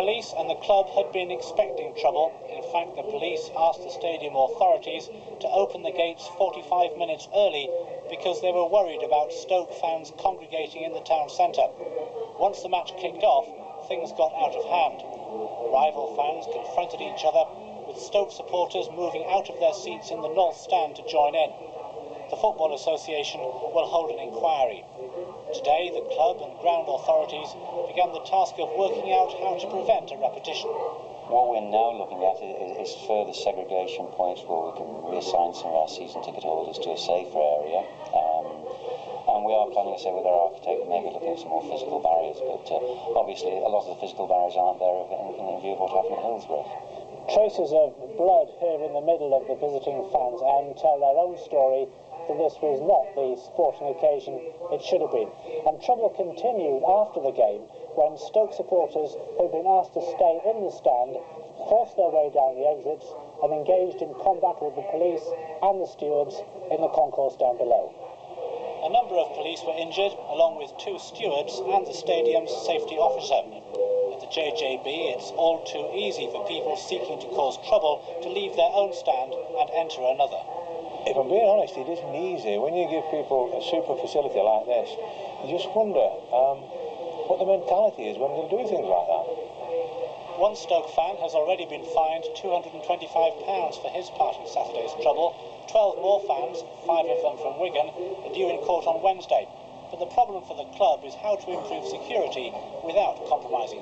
police and the club had been expecting trouble. In fact, the police asked the stadium authorities to open the gates 45 minutes early because they were worried about Stoke fans congregating in the town centre. Once the match kicked off, things got out of hand. Rival fans confronted each other, with Stoke supporters moving out of their seats in the north stand to join in. The Football Association will hold an inquiry. Today, the club and ground authorities began the task of working out how to prevent a repetition. What we're now looking at is further segregation points where we can reassign some of our season ticket holders to a safer area. And we are planning, with our architect, maybe looking at some more physical barriers, but obviously a lot of the physical barriers aren't there in view of what happened at Hillsborough. Traces of blood here in the middle of the visiting fans and tell their own story that this was not the sporting occasion it should have been. And trouble continued after the game when Stoke supporters who'd been asked to stay in the stand forced their way down the exits and engaged in combat with the police and the stewards in the concourse down below. A number of police were injured, along with 2 stewards and the stadium's safety officer. At the JJB, it's all too easy for people seeking to cause trouble to leave their own stand and enter another. If I'm being honest, it isn't easy. When you give people a super facility like this, you just wonder what the mentality is when they do things like that. One Stoke fan has already been fined £225 for his part in Saturday's trouble. 12 more fans, 5 of them from Wigan, are due in court on Wednesday. But the problem for the club is how to improve security without compromising